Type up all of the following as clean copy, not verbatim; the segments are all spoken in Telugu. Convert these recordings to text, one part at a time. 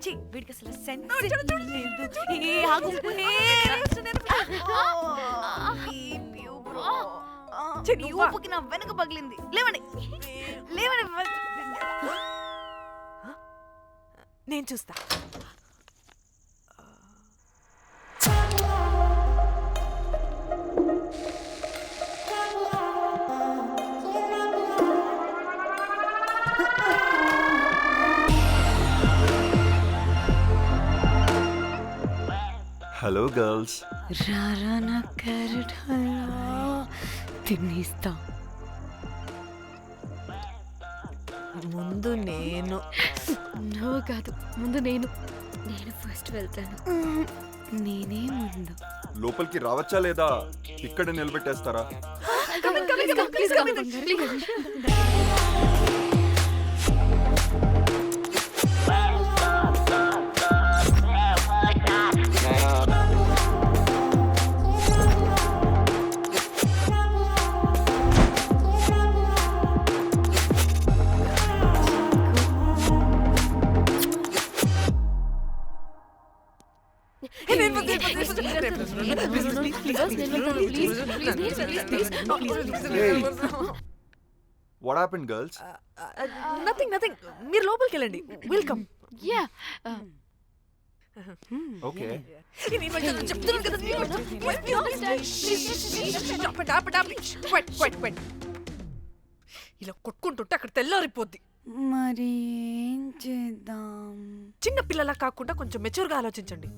ఛీ, వీడికి అసలు సెన్స్ లేదు. ఏ, ఆగు. నీ ఊపుకి నా వెనక పగిలింది. లేవండి లేవండి. నేను చూస్తా. Hello girls. రారా నా క్యారెట్ హల్వా తినేస్తా. ముందు నేను. నువ్వు కాదు, ముందు నేను ఫస్ట్ వెళ్తాను. నేనే ముందు. లోపలికి రావచ్చా లేదా ఇక్కడ నిలబెట్టేస్తారా? What happened, girls? నథింగ్. మీరు లోపలికి వెళ్ళండి. వెల్కమ్. Yeah Okay. ఇలా కొట్టుకుంటుంటే అక్కడ తెల్లారిపోద్ది. మరి ఏం చేద్దాం? చిన్న పిల్లలా కాకుండా కొంచెం మెచ్యూర్గా ఆలోచించండి.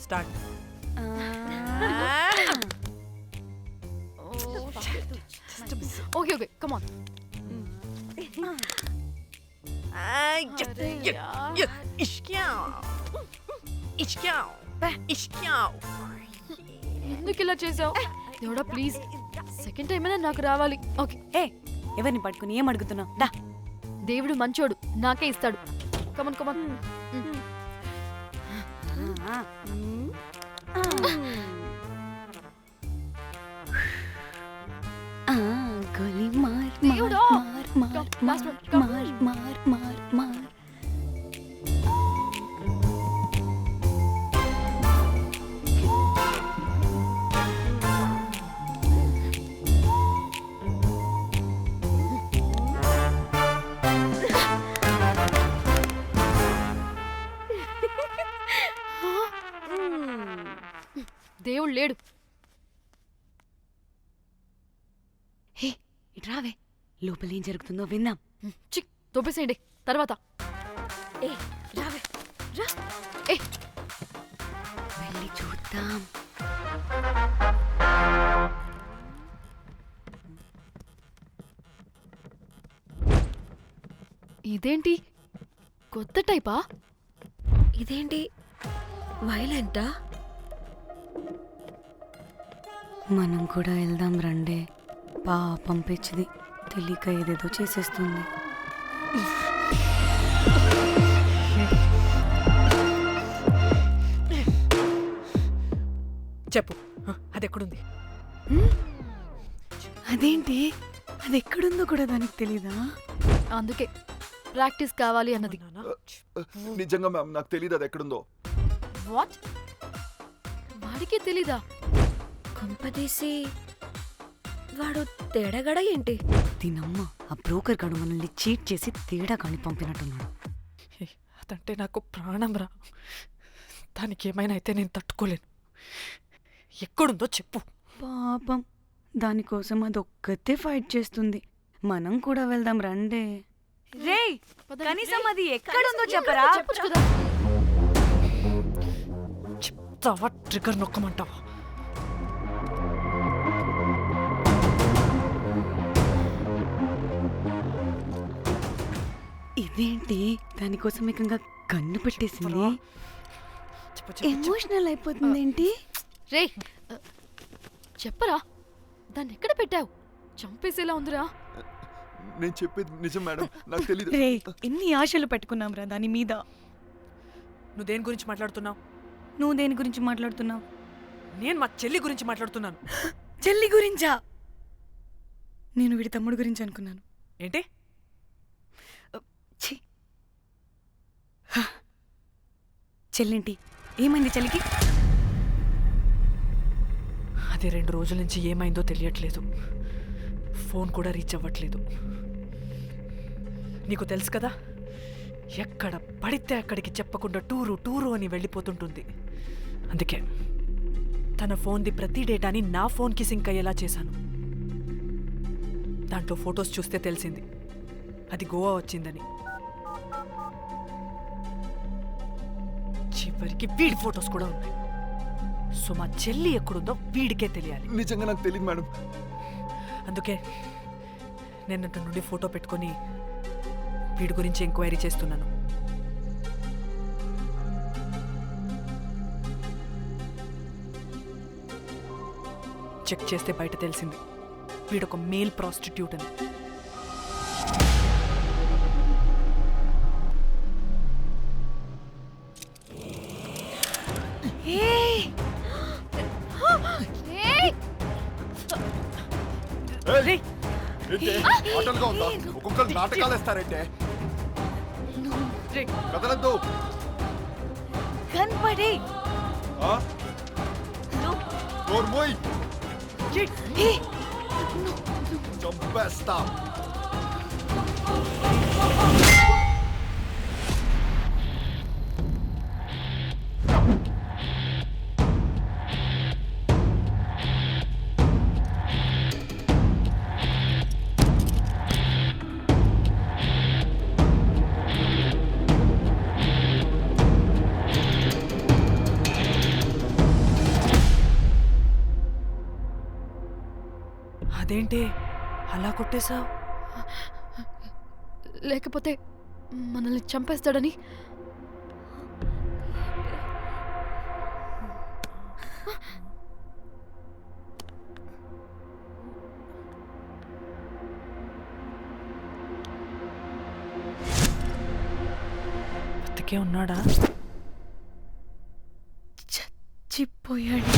స్టార్ట్. Okay come on. ఎందుకు ఇలా చేసావు? దేవుడా ప్లీజ్, సెకండ్ టైం అయినా నాకు రావాలి. ఓకే. ఎవరిని పట్టుకుని ఏం అడుగుతున్నావు? డా. దేవుడు మంచోడు, నాకే ఇస్తాడు. Come on come on. గోలీ మార్ దేవుడా. మార్ Last one, come. మార్. దేవుడు లేడు. హే, ఇటు రావే. లోపల ఏం జరుగుతుందో విందాం. చిక్ తోపేసేయండి తర్వాత. రావే రా. వెళ్ళి చూద్దాం. ఇదేంటి కొత్త టైపా? ఇదేంటి వైలెంటా? మనం కూడా వెళ్దాం రండే. పాపం పిచ్చిది, తెలియక ఏదేదో చేసేస్తుంది. చెప్పు, అది ఎక్కడుంది? అదేంటి, అది ఎక్కడుందో కూడా దానికి తెలీదా? అందుకే ప్రాక్టీస్ కావాలి అన్నది. నిజంగా మ్యామ్ నాకు తెలియదు అది ఎక్కడుందో. వాట్? వాడికే తెలీదా? కొంపదీసి వాడు తేడాగడ ఏంటి? దీనమ్మ, ఆ బ్రోకర్ గాడు మనల్ని చీట్ చేసి తేడా కాని పంపినట్టున్నాడు. అదంటే నాకు ప్రాణం రా. దానికి ఏమైనా అయితే నేను తట్టుకోలేను. ఎక్కడుందో చెప్పు. పాపం, దానికోసం అది ఒక్కతే ఫైట్ చేస్తుంది. మనం కూడా వెళ్దాం రండే. రేయ్, కనీసం అది ఎక్కడుందో చెప్పరా? చెప్పొచ్చు కదా. చెప్తావా? ట్రిగర్ నొక్కమంటావా? ఇదేంటి, దానికోసం ఏకంగా కన్ను పెట్టేసింది. ఎమోషనల్ అయిపోతుంది ఏంటి? రే చెప్పరా, దాన్ని ఎక్కడ పెట్టావు? చంపేసేలా ఉందిరా. నేను చెప్పేది నిజం మేడం, నాకు తెలీదు. రే ఎన్ని ఆశలు పెట్టుకున్నాం రా దాని మీద. నువ్వు దేని గురించి మాట్లాడుతున్నావు? నువ్వు దేని గురించి మాట్లాడుతున్నావు? నేను మా చెల్లి గురించి మాట్లాడుతున్నాను. చెల్లి గురించా? నేను వీడి తమ్ముడు గురించి అనుకున్నాను. ఏంటి? ఛీ. హ. చెల్లింటి ఏమైంది చెల్లికి? అది 2 రోజుల నుంచి ఏమైందో తెలియట్లేదు. ఫోన్ కూడా రీచ్ అవ్వట్లేదు. నీకు తెలుసు కదా, ఎక్కడ పడితే అక్కడికి చెప్పకుండా టూరు అని వెళ్ళిపోతుంటుంది. అందుకే తన ఫోన్ది ప్రతి డేటాని నా ఫోన్కి సింక్ అయ్యేలా చేశాను. దాంట్లో ఫొటోస్ చూస్తే తెలిసింది అది గోవా వచ్చిందని. చివరికి వీడి ఫొటోస్ కూడా ఉన్నాయి. సో మా చెల్లి ఎక్కడుందో వీడికే తెలియాలి. నిజంగా నాకు తెలియదు మేడం. అందుకే నేను అతని నుండి ఫోటో పెట్టుకొని వీడి గురించి ఎంక్వైరీ చేస్తున్నాను. చెక్ చేస్తే బయట తెలిసింది వీడొక మేల్ ప్రాస్టిట్యూట్ అని. ఏయ్! ఏంటే? ఆటలుగా ఉందా? ఒక్కొక్కరు నాటకాలు వేస్తారంటే కదలద్దు. కనపడే నోర్మోయ్, చంపేస్తా. అదేంటి అలా కొట్టేశావు? లేకపోతే మనల్ని చంపేస్తాడని. బతికే ఉన్నాడా? చచ్చిపోయాడు.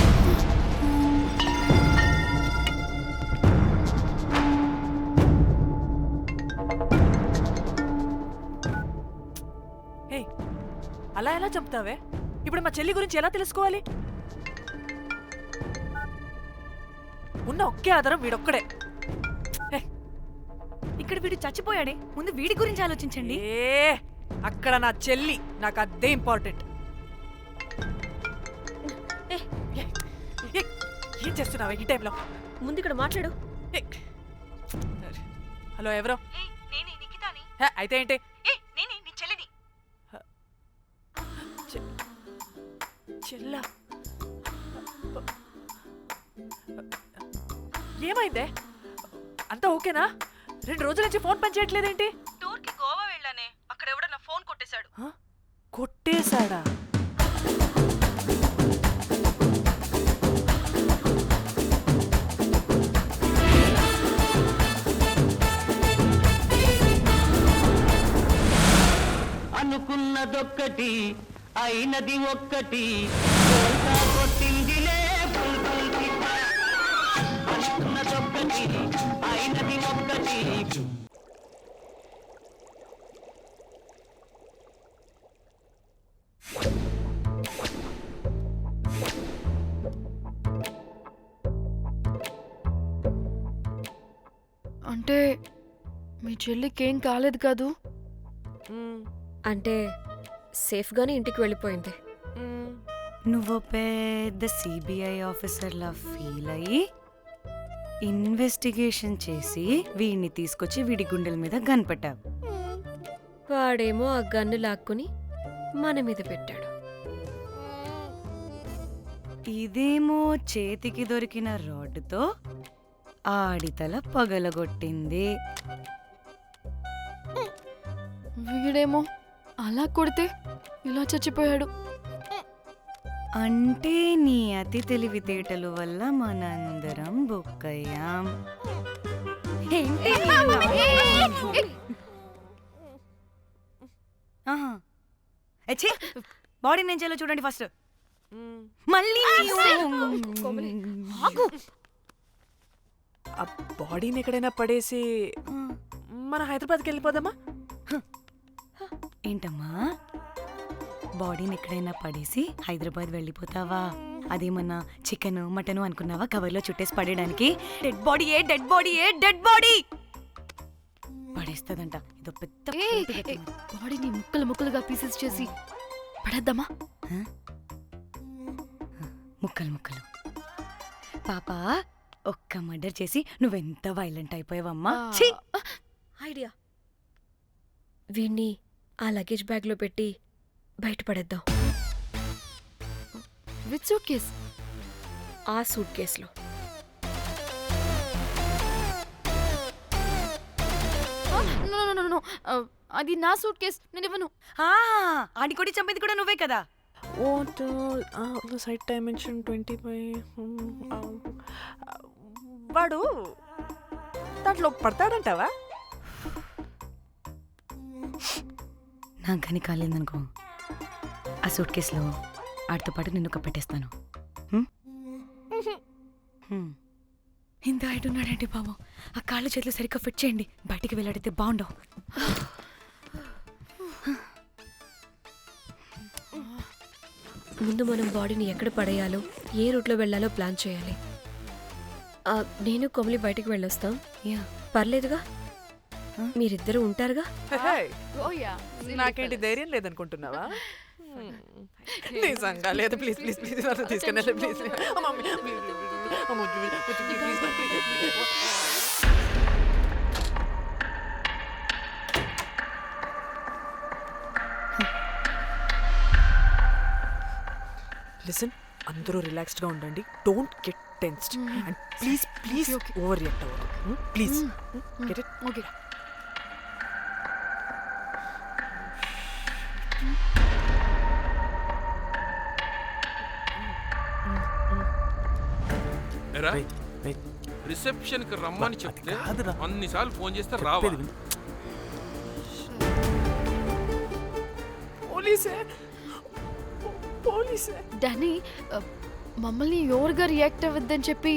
అలా ఎలా చంపుతావే? ఇప్పుడు మా చెల్లి గురించి ఎలా తెలుసుకోవాలి? ఉన్న ఒకే ఆధారం వీడొక్కడే. ఇక్కడ వీడు చచ్చిపోయాడే, ముందు వీడి గురించి ఆలోచించండి. అక్కడ నా చెల్లి, నాకు అదే ఇంపార్టెంట్. ఏం చేస్తున్నావే ఈ టైంలో? ముందు ఇక్కడ మాట్లాడు. హలో, ఎవరో? అయితే ఏంటి? చెల్లా, ఏమైందే? అంతా ఓకేనా? 2 రోజుల నుంచి ఫోన్ పనిచేయట్లేదేంటి? టూర్కి గోవా వెళ్ళానే, అక్కడ ఎవడో నా ఫోన్ కొట్టేశాడు. కొట్టేశాడా? అనుకున్నదొక్కటి అయినది ఒక్కటి, కొట్టిందిలే అనుకున్నదొక్కటి అయినది ఒక్కటి. అంటే మీ చెల్లికేం కాలేదు కాదు? అంటే సేఫ్గానే ఇంటికి వెళ్ళిపోయింది. నువ్వు పెద్ద సిబిఐ ఆఫీసర్లా ఫీల్ అయ్యి ఇన్వెస్టిగేషన్ చేసి వీడిని తీసుకొచ్చి వీడి గుండెల మీద గన్ పెట్టావు. వాడేమో ఆ గన్ను లాక్కుని మన మీద పెట్టాడు. ఇదేమో చేతికి దొరికిన రాడ్డుతో ఆడితల పగలగొట్టింది. వీడేమో అలా కొడితే ఇలా చచ్చిపోయాడు. అంటే నీ అతి తెలివితేటలు వల్ల మనందరం బొక్కయ్యాం. ఏంటి బాడీ నేను చేయాలో చూడండి ఫస్ట్. మళ్ళీ ఆ బాడీని ఎక్కడైనా పడేసి మన హైదరాబాద్కి వెళ్ళిపోదామా? ఏంటమ్మా బాడీని ఎక్కడైనా పడేసి హైదరాబాద్ వెళ్ళిపోతావా? అదేమన్నా చికెన్ మటన్ అనుకున్నావా కవర్లో చుట్టేసి పడేయడానికి? Dead body dead body dead body పడేస్తుందంట. ఇదో పెద్ద బాడీని ముక్కలు ముక్కలుగా పీసెస్ చేసి పడేద్దామా? ముక్కలు ముక్కలు. పాప ఒక్క మర్డర్ చేసి నువ్వెంత వైలెంట్ అయిపోయావమ్మా. ఛీ! ఐడియా, వీణ్ణి ఆ లగేజ్ బ్యాగ్లో పెట్టి బయటపడేద్దాం. With suitcase? ఆ సూట్ కేసులో. అది నా సూట్ కేస్, నేను ఇవ్వను. ఆడి కొడి చంపేది కూడా నువ్వే కదా. What site dimension 25. వాడు దాంట్లో పడతాడంటావా? నాకు కానీ కాలేదనుకో ఆ సూట్ కేసులో ఆడితో పాటు నిన్ను కప్పెట్టేస్తాను. ఇంత హైట్ ఉన్నాడంటే బాబు, ఆ కాళ్ళు చేతులు సరిగ్గా ఫిట్ చేయండి, బయటికి వెళ్ళాడితే బాగుండవు. ముందు మనం బాడీని ఎక్కడ పడేయాలో, ఏ రూట్లో వెళ్ళాలో ప్లాన్ చేయాలి. నేను కొమలి బయటికి వెళ్ళొస్తాం. యా పర్లేదుగా, మీరిద్దరూ ఉంటారుగా. నాకేంటి ధైర్యం లేదనుకుంటున్నావా? నిజంగా లేదు. ప్లీజ్ ప్లీజ్ ప్లీజ్ తీసుకుని ప్లీజ్. లిసన్, అందరూ రిలాక్స్డ్ గా ఉండండి. Don't get tensed and please please overreact అవ్వదు. Please get it? Okay. Reception కి రమ్మని చెప్తే అన్నిసార్లు ఫోన్ చేస్తే రావా? పోలీసే. డానీ, మమ్మల్ని ఓవర్గా రియాక్ట్ అవ్వద్దని చెప్పి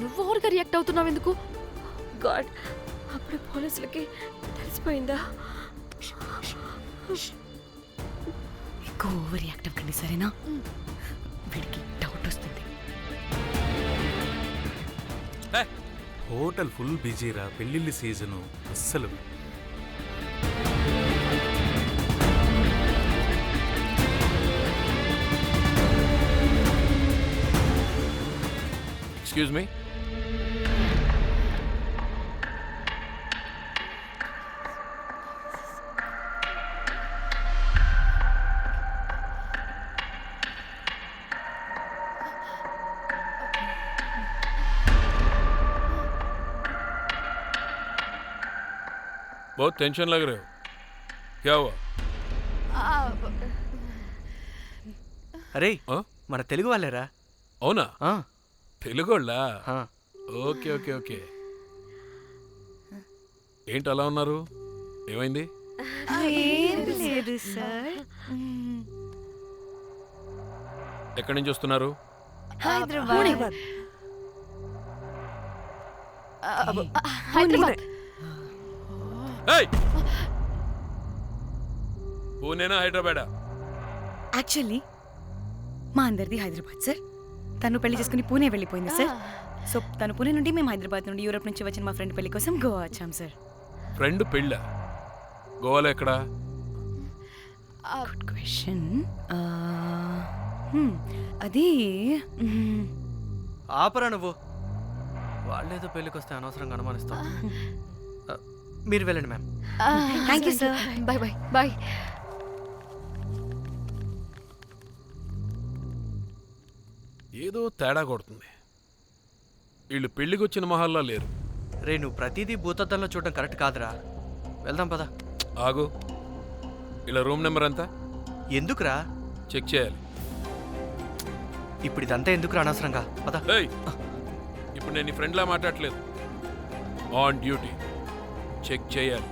నువ్వు ఓవర్గా రియాక్ట్ అవుతున్నావు ఎందుకు? గాడ్, అప్పుడు పోలీసులకి తెలిసిపోయిందా? ఎక్కువ ఓవర్ రియాక్ట్ అవ్వకండి సరేనా? వీడికి డౌట్ వస్తుంది. హోటల్ ఫుల్ బిజీరా, పెళ్ళిళ్ళ సీజను అస్సలు. Excuse me. बहुत टेंशन लग रहे हो, क्या हुआ? అరే ఆ? మన తెలుగు వాళ్ళేరా? అవునా? ఆ, తెలుగోళ్ళా? ఆ. Okay okay okay. ఏంటి అలా ఉన్నారు? ఏమైంది? ఏం లేదు సార్. ఎక్కడి నుంచి వస్తున్నారు? హైదరాబాద్. హైదరాబాద్. ఏయ్! పూణేనా హైదరాబాదా? యాక్చువల్లీ మా అందరిది హైదరాబాద్ సార్. తను పెళ్లి చేసుకుని పూణే వెళ్ళిపోయింది సార్. సో తను పూణే నుండి మేము హైదరాబాద్ నుండి యూరోప్ నుంచి వచ్చిన మా ఫ్రెండ్ పెళ్లి కోసం గోవా వచ్చాం సార్. ఫ్రెండ్ పెళ్ళా? గోవాలో ఎక్కడా? Good question. అది ఆపరా నువ్వు. వాళ్ళేదో పెళ్ళికి వస్తే అనవసరంగా అనుమానిస్తాం. మీరు వెళ్ళండి ma'am. Thank you sir. Bye bye bye. ఏదో తేడా కొడుతుంది. వీళ్ళు పెళ్లికి వచ్చిన మహల్లా లేరు. రే, నువ్వు ప్రతిదీ భూతద్దంలో చూడడం కరెక్ట్ కాదురా. వెళ్దాం పదా. ఆగు. ఇలా రూమ్ నెంబర్ ఎంత? ఎందుకురా? చెక్ చేయాలి. ఇప్పుడు ఇదంతా ఎందుకురా అనవసరంగా? పదా. ఏయ్! ఇప్పుడు నేను నీ ఫ్రెండ్లా మాట్లాడట్లేదు. On duty. చెక్ చేయాలి.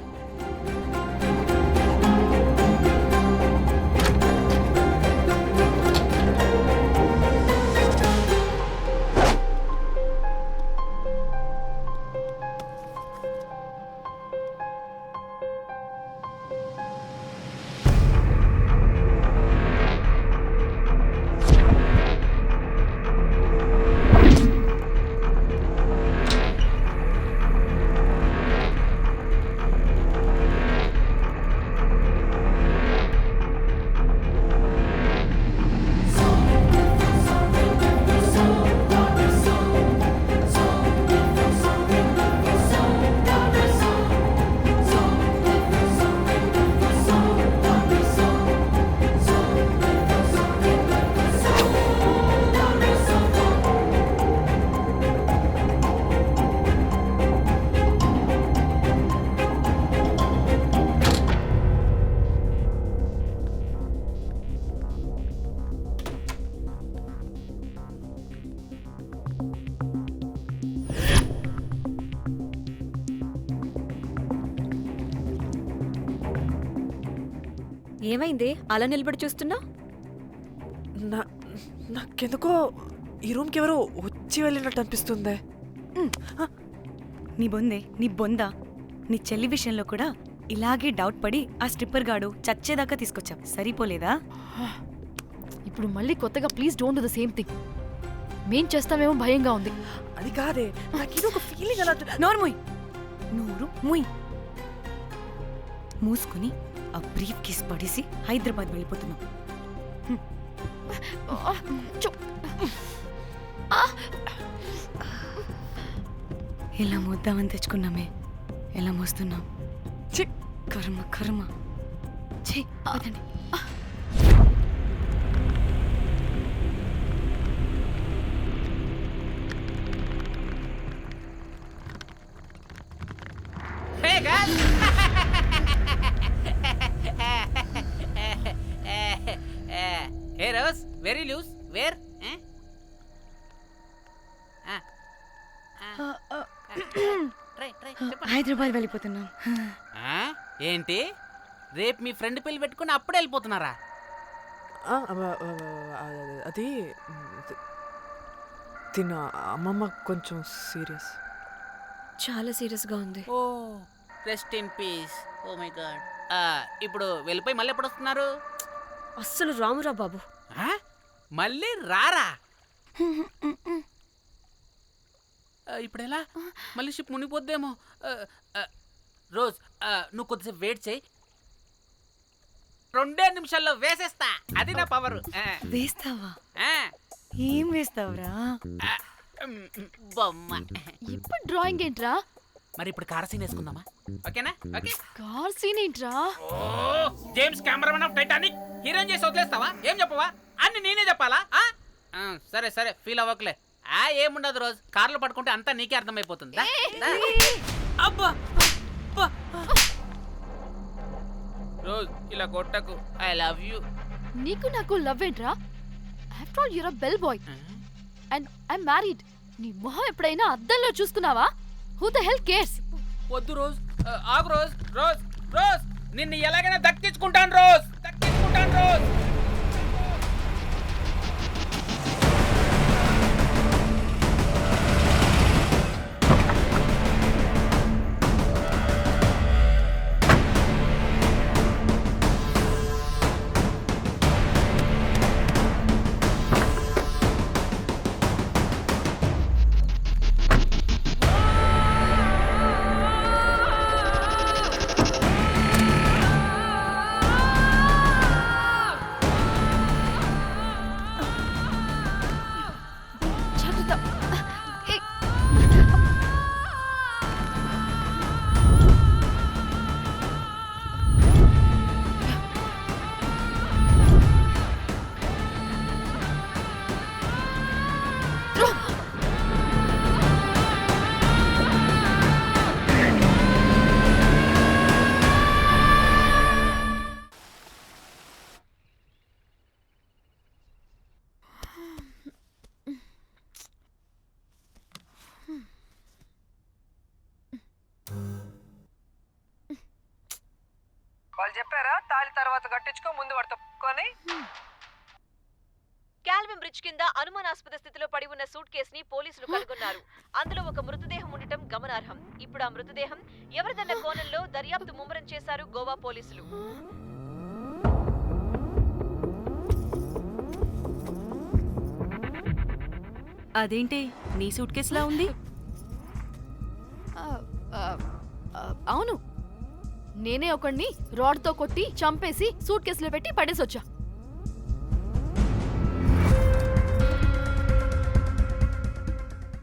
ఏమైంది అలా నిలబడి చూస్తున్నా? నాకెందుకో ఈ రూమ్కి ఎవరో వచ్చి వెళ్ళినట్టు అనిపిస్తుంది. నీ బొందే, నీ బొందా, నీ చెల్లి విషయంలో కూడా ఇలాగే డౌట్ పడి ఆ స్ట్రిప్పర్ గాడు చచ్చేదాకా తీసుకొచ్చాం. సరిపోలేదా? ఇప్పుడు మళ్ళీ కొత్తగా please don't do the same thing. మేం చేస్తామేమో భయంగా ఉంది. అది కాదే, నాకేదో ఒక ఫీలింగ్ అలా. నోరు ముయ్, నోరు ముయ్. మూసుకుని ఆ బ్రీఫ్ కేస్ పడేసి హైదరాబాద్ వెళ్ళిపోతున్నాం. ఇలా మోద్దామని తెచ్చుకున్నామే, ఎలా మోస్తున్నాం? కర్మ కర్మ. ఛీ, వదండి. Hey guys! Hey Rose, very loose. Where? Try. Hyderabad వెళ్ళిపోతున్నాం. ఏంటి రేపు మీ ఫ్రెండ్ పెళ్లి పెట్టుకుని అప్పుడే వెళ్ళిపోతున్నారా? అది తిన అమ్మమ్మ కొంచెం సీరియస్. చాలా సీరియస్గా ఉంది. Oh rest in peace. Oh my God. ఇప్పుడు వెళ్ళిపోయి మళ్ళీ ఎప్పుడు వస్తున్నారు? అస్సలు రామురా బాబు. మళ్ళీ రారా? ఇప్పుడు ఎలా? మళ్ళీ షిప్ మునిగిపోద్దేమో. రోజ్, నువ్వు కొద్దిసేపు వెయిట్ చేయి. 2 నిమిషాల్లో వేసేస్తా. అది నా పవర్. వేస్తావా? ఏం వేస్తావురా? బొమ్మ. ఇప్పుడు డ్రాయింగ్ ఏంట్రా? మరి ఇప్పుడు కార్ సీన్ వేసుకుందామా? ఓకేనా? ఓకే. కార్ సీన్ ఏంట్రా? James Cameron of Titanic heroine చేసి వదిలేస్తావా? ఏం చెప్పవా? అన్ని నేనే చెప్పాలా? సరే ఫీల్ అవ్వకలే. ఏముండదు రోజు, కార్లో పడుకుంటే అంతా నీకే అర్థమైపోతుంది. అబ్బా రోజ్, ఇలా కొట్టకు. I love you. నీకు నాకు లవ్ ఏంట్రా? After all you're a bell boy and I married. నీ మొహం ఎప్పుడైనా అద్దంలో చూసుకున్నావా? Who the hell cares? వద్దు రోజ్, ఆగు రోజ్. రోజ్ నిన్ను ఎలాగైనా దక్కించుకుంటాను రోజ్. తర్వాత కట్టించుకో, ముందు వాడితో కొని. కాల్విన్ బ్రిడ్జ్ కింద అనుమానాస్పద స్థితిలో పడి ఉన్న సూట్ కేసుని పోలీసులు కనుగొన్నారు. అందులో ఒక మృతదేహం ఉండటం గమనార్హం. ఇప్పుడు ఆ మృతదేహం ఎవరిదన్న కోణంలో దర్యాప్తు ముమ్మరం చేశారు గోవా పోలీసులు. అదేంటి నీ సూట్ కేసులా ఉంది? అవును, నేనే ఒకడిని రాడ్తో కొట్టి చంపేసి సూట్ కేసులో పెట్టి పడేసొచ్చా.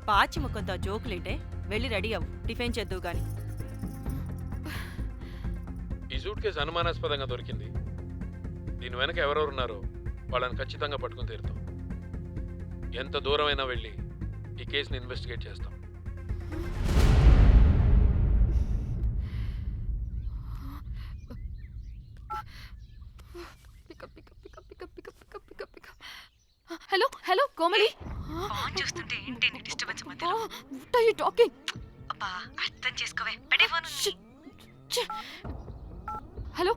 పాచి ముఖంతో జోకులేంటే వెళ్ళి రెడీ అవ్వు, టిఫిన్ చేద్దువు గాని. ఈ సూట్ కేసు అనుమానాస్పదంగా దొరికింది. దీని వెనక ఎవరెవరున్నారో వాళ్ళని ఖచ్చితంగా పట్టుకుని తీరుతాం. ఎంత దూరమైనా వెళ్ళి ఈ కేసుని ఇన్వెస్టిగేట్ చేస్తాం. Hello hello Komali. ఫోన్ చూస్తుంటే ఏంటి నీ డిస్టర్బెన్స్ మధ్యలో? What are you talking? అబ్బా అర్థం చేసుకోవే, పెట్టే phone. Hello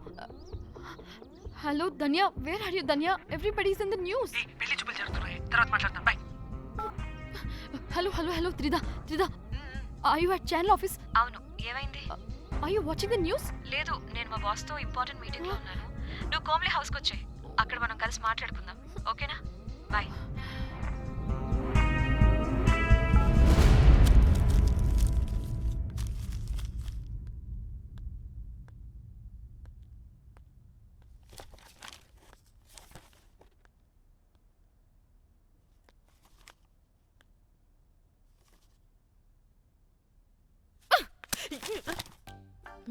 hello Dhanya, where are you Dhanya? Everybody is in the news. పెళ్లి చూపులు జరుగుతున్నాయి, తర్వాత మాట్లాడతాను. Bye. Hello hello hello Trida, Trida, are you at channel office? అవును, ఏమైంది? Are you watching the news? లేదు, నేను మా బాస్ తో ఇంపార్టెంట్ మీటింగ్ లో ఉన్నాను. నువ్వు కోమ్లీ హౌస్ కి వచ్చే, అక్కడ మనం కలిసి మాట్లాడుకుందాం, ఓకేనా? బాయ్.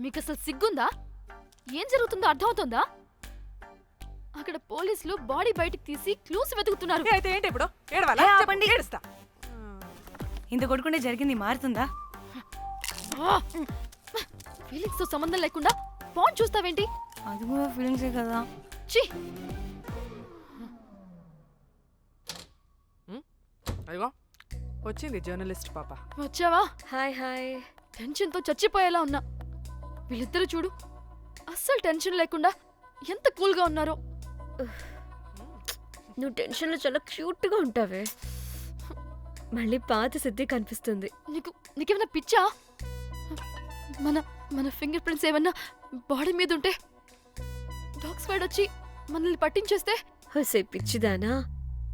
మీకు అసలు సిగ్గుందా? ఏం జరుగుతుందో అర్థమవుతుందా? అక్కడ పోలీసులు బాడీ బయటికి తీసి క్లూస్ వెతుకుతున్నారు. అయితే ఏంటి ఇప్పుడు? ఏడవాలా? ఆపండి. ఏడుస్తా. ఇంత కొడుకుంటే జరిగింది మారుతుందా? ఫీలింగ్స్ తో సంబంధం లేకుండా ఫోన్ చూస్తావేంటి? అది కూడా ఫీలింగ్సే కదా. ఛీ, అయ్యో వచ్చింది జర్నలిస్ట్ పాప. వచ్చావా? Hi hi. టెన్షన్తో చచ్చిపోయేలా ఉన్నా. వీళ్ళిద్దరు చూడు, అస్సలు టెన్షన్ లేకుండా ఎంత కూల్గా ఉన్నారో. నువ్వు టెన్షన్లో చాలా క్యూట్గా ఉంటావే. మళ్ళీ పాత సిద్ధి కనిపిస్తుంది. నీకేమైనా పిచ్చా? మన మన ఫింగర్ ప్రింట్స్ ఏమన్నా బాడీ మీద ఉంటే డాగ్ స్క్వాడ్ వచ్చి మనల్ని పట్టించేస్తే? హోసే పిచ్చిదానా,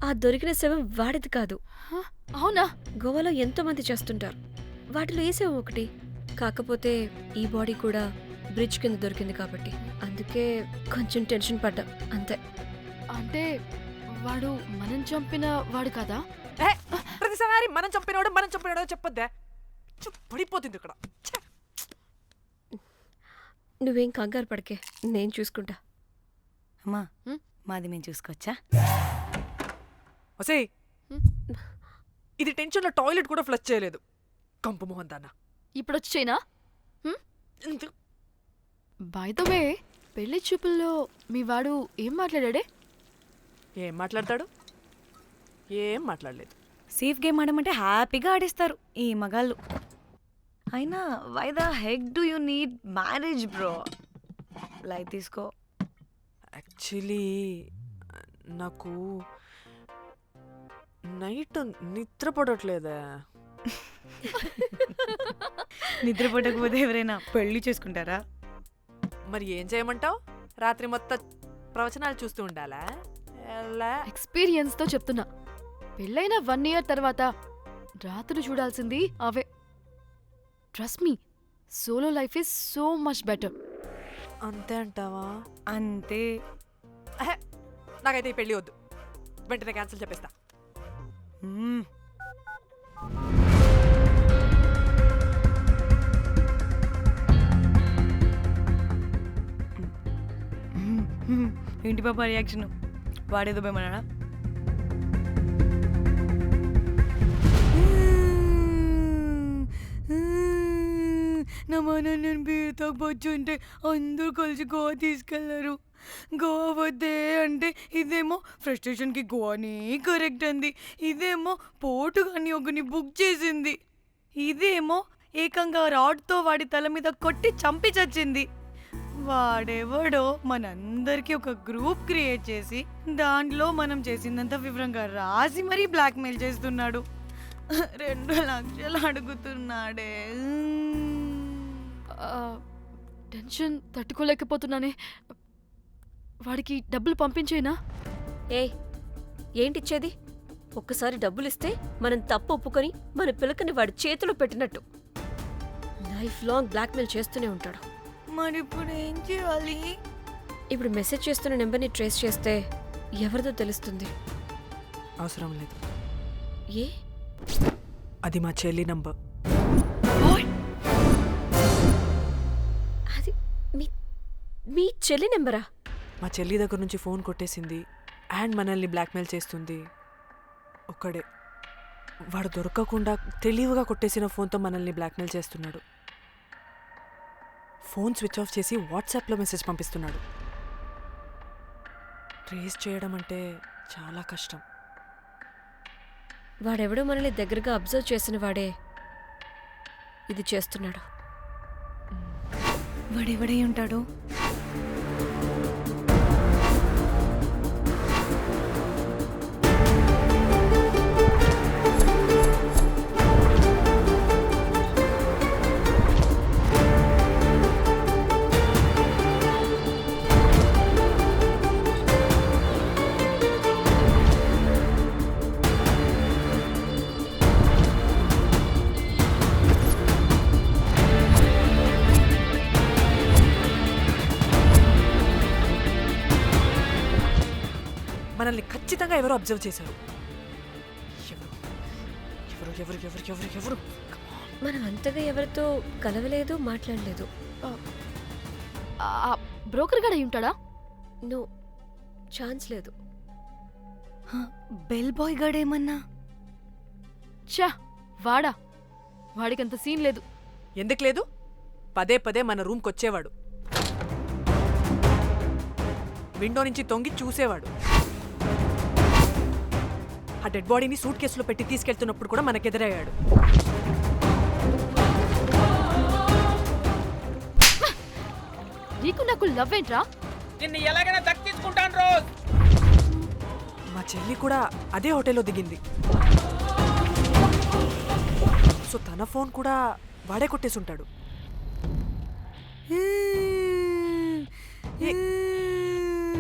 ఆ దొరికిన శవం వాడిది కాదు. అవునా? గోవాలో ఎంతో మంది చేస్తుంటారు, వాటిలో ఏ శవం ఒకటి. కాకపోతే ఈ బాడీ కూడా బ్రిడ్జ్ కింద దొరికింది కాబట్టి అందుకే కొంచెం టెన్షన్ పడ్డా, అంతే. అంటే వాడు మనం చంపిన వాడు కదా? ప్రతిసారి మనం చంపినోడో చెప్పొద్దే, పడిపోతుంది ఇక్కడ. నువ్వేం కంగారు పడకే, నేను చూసుకుంటా. అమ్మా, మాది మేము చూసుకోవచ్చా? ఒసేయ్, ఇది టెన్షన్లో టాయిలెట్ కూడా ఫ్లష్ చేయలేదు. కంపు మోహన్ దాన్న. ఇప్పుడు వచ్చి చైనా? బై ద వే, పెళ్లి చూపుల్లో మీ వాడు ఏం మాట్లాడాడే? ఏం మాట్లాడతాడు? ఏం మాట్లాడలేదు. సేఫ్ గేమ్ ఆడమంటే హ్యాపీగా ఆడిస్తారు ఈ మగాళ్ళు. అయినా why the heck do you need marriage bro? Light తీసుకో. యాక్చువల్లీ నాకు నైట్ నిద్ర పడట్లేదా. నిద్రపోటకపోతే ఎవరైనా పెళ్లి చేసుకుంటారా? మరి ఏం చేయమంటావు? రాత్రి మొత్తం ప్రవచనాలు చూస్తూ ఉండాలా? ఎక్స్పీరియన్స్ తో చెప్తున్నా, పెళ్ళైన 1 year తర్వాత రాత్రులు చూడాల్సింది అవే. Trust me, solo life is so much better. అంతే అంటావా? అంతే. నాకైతే ఈ పెళ్ళి వద్దు, వెంటనే క్యాన్సిల్ చెప్పేస్తా. ఏంటి పాప రియాక్షన్? వాడేదో భయమన్నాడా? నా మన నేను బీర్ తాగొచ్చుంటే అందరూ కలిసి గోవా తీసుకెళ్లారు. గోవా వద్దే అంటే ఇదేమో ఫ్రస్ట్రేషన్కి గోవాని కరెక్ట్ అంది, ఇదేమో పోటుగాని ఒకని బుక్ చేసింది, ఇదేమో ఏకంగా రాడ్తో వాడి తల మీద కొట్టి చంపి చచ్చింది. వాడెవడో మనందరికీ ఒక గ్రూప్ క్రియేట్ చేసి దాంట్లో మనం చేసిందంతా వివరంగా రాసి మరీ బ్లాక్మెయిల్ చేస్తున్నాడు. 2 లక్షలు అడుగుతున్నాడే. టెన్షన్ తట్టుకోలేకపోతున్నానే. వాడికి డబ్బులు పంపించేనా? ఏయ్ ఏంటిచ్చేది? ఒక్కసారి డబ్బులిస్తే మనం తప్పు ఒప్పుకొని మన పిలకని వాడి చేతిలో పెట్టినట్టు. లైఫ్ లాంగ్ బ్లాక్మెయిల్ చేస్తూనే ఉంటాడు. మరి ఇప్పుడు ఏం చేయాలి? ఇప్పుడు మెసేజ్ చేస్తున్న నెంబర్ని ట్రేస్ చేస్తే ఎవరిదో తెలుస్తుంది. అవసరం లేదు, ఏ? అది మా చెల్లి నంబర్. అది మీ చెల్లి నెంబరా? మా చెల్లి దగ్గర నుంచి ఫోన్ కొట్టేసింది అండ్ మనల్ని బ్లాక్మెయిల్ చేస్తుంది. ఒక్కడే, వాడు దొరకకుండా తెలివిగా కొట్టేసిన ఫోన్తో మనల్ని బ్లాక్మెయిల్ చేస్తున్నాడు. ఫోన్ స్విచ్ ఆఫ్ చేసి వాట్సాప్లో మెసేజ్ పంపిస్తున్నాడు. ట్రేస్ చేయడం అంటే చాలా కష్టం. వాడెవడో మనల్ని దగ్గరగా అబ్జర్వ్ చేసిన వాడే ఇది చేస్తున్నాడు. వాడెవడై ఉంటాడు? మనల్ని ఖచ్చితంగా ఎవరో అబ్జర్వ్ చేశారు. ఎవరు ఎవరు ఎవరు ఎవరు ఎవరు? మనం అంతగా ఎవరితో కలవలేదు, మాట్లాడలేదు. బ్రోకర్ గడ ఉంటాడా? నో, ఛాన్స్ లేదు. బెల్ బాయ్ గడేమన్నా? చా, వాడా? వాడికంత సీన్ లేదు. ఎందుకు లేదు? పదే పదే మన రూమ్కి వచ్చేవాడు, విండో నుంచి తొంగి చూసేవాడు. ఆ డెడ్ బాడీని సూట్ కేసులో పెట్టి తీసుకెళ్తున్నప్పుడు కూడా మనకెదురయ్యాడు. నీకు నాకు లవ్ ఏంట్రా? నిన్ను ఎలాగైనా దక్కించుకుంటాను రోజ్. మా చెల్లి కూడా అదే హోటల్లో దిగింది. సో తన ఫోన్ కూడా వాడే కొట్టేసుంటాడు.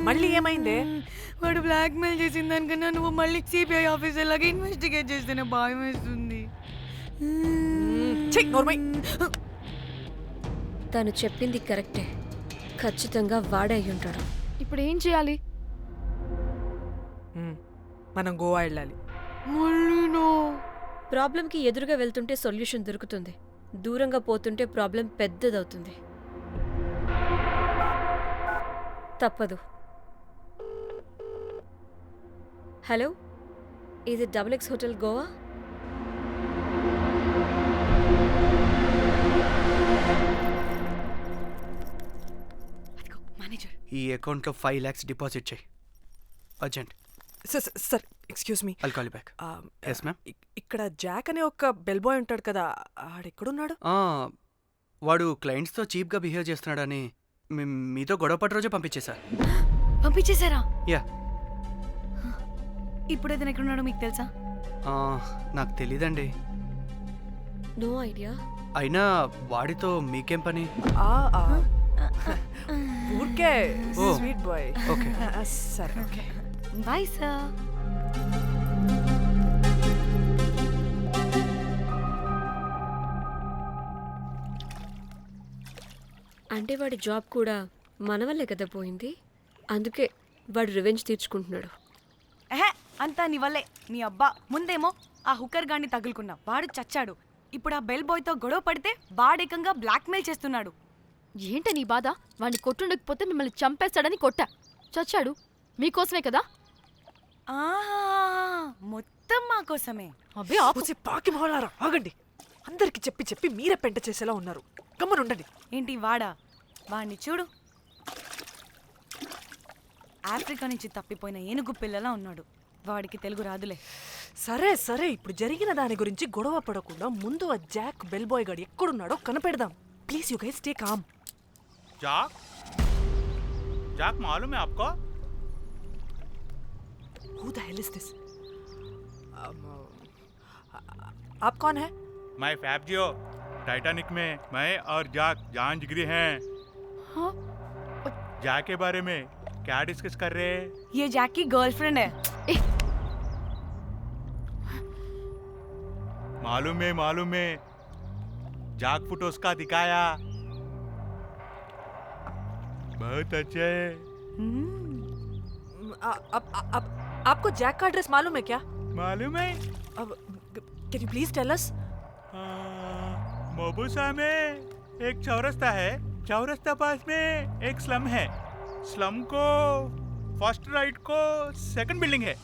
మళ్ళీ ఏమైందే? వాడు బ్లాక్మెయిల్ చేసిన దానికన్నా నువ్వు మళ్ళీ సిబిఐ ఆఫీసర్ లాగా ఇన్వెస్టిగేట్ చేస్తేనే భయం వేస్తుంది. తను చెప్పింది కరెక్టే. ఖచ్చితంగా వాడే అయి ఉంటాడు. ఇప్పుడు ఏం చేయాలి? మనం గోవా వెళ్ళాలి. ప్రాబ్లంకి ఎదురుగా వెళ్తుంటే సొల్యూషన్ దొరుకుతుంది, దూరంగా పోతుంటే ప్రాబ్లం పెద్దదవుతుంది. తప్పదు. హలో, ఇది XX హోటల్ గోవా? మేనేజర్, ఈ అకౌంట్లో 5 lakhs డిపాజిట్ చేయి urgent. Sir excuse me, I'll call back. Yes ma'am. ఇక్కడ జాక్ అనే ఒక బెల్ బాయ్ ఉంటాడు కదా, ఆడెక్కడున్నాడు? వాడు క్లయింట్స్తో చీప్గా బిహేవ్ చేస్తున్నాడని మీతో గొడవపడి రోజే పంపించేశారు. పంపించేశారా? యా. ఇప్పుడు అతను ఎక్కడున్నాడో మీకు తెలుసా? నాకు తెలీదండి. No idea. అయినా వాడితో మీకేం పని? ఊరికే ఓ. Sweet boy. ఓకే. సరే, ఓకే. Bye sir. అంటే వాడి జాబ్ కూడా మన వల్లే కదా పోయింది. అందుకే వాడు రివెంజ్ తీర్చుకుంటున్నాడు. అంతా నీ వల్లే. నీ అబ్బా ముందేమో ఆ హుకర్ గాన్ని తగులుకున్నా, వాడు చచ్చాడు. ఇప్పుడు ఆ బెల్ బాయ్తో గొడవ పడితే వాడేకంగా బ్లాక్మెయిల్ చేస్తున్నాడు. ఏంట నీ బాధ? వాడిని కొట్టుండకపోతే మిమ్మల్ని చంపేస్తాడని కొట్టా. చచ్చాడు మీకోసమే కదా? మొత్తం మా కోసమే. అబ్బే ఆపు. పాకి మొహలారా, ఆగండి. అందరికి చెప్పి చెప్పి మీరే పెంట చేసేలా ఉన్నారు. గమ్మనుండండి. ఏంటి వాడా? వాడిని చూడు, ఆఫ్రికా నుంచి తప్పిపోయిన ఏనుగు పిల్లలా ఉన్నాడు. వాడికి తెలుగు రాదులే. సరే సరే, ఇప్పుడు జరిగిన దాని గురించి గొడవ పడకుండా ముందు ఆ జాక్ బెల్ బాయ్ గాడు ఎక్కడున్నాడో కనిపెడదాం. Please you guys take calm. Jack Jack मालूम है आपको? Who the hell is this? आप कौन है? मैं फैब्जियो, टाइटैनिक में मैं और जाक जान जिगरी हैं। हाँ? जाक के बारे में क्या डिस्कस कर रहे हैं? ये जैक की गर्लफ्रेंड है। मालूम है जाक फोटोस का दिखाया, बहुत अच्छे है। आपको जैक का एड्रेस मालूम है क्या? मालूम है? अब can you please tell us? Mombasa में एक चौरस्ता है, चौरस्ता पास में एक स्लम है, स्लम को फर्स्ट राइट को सेकंड बिल्डिंग है,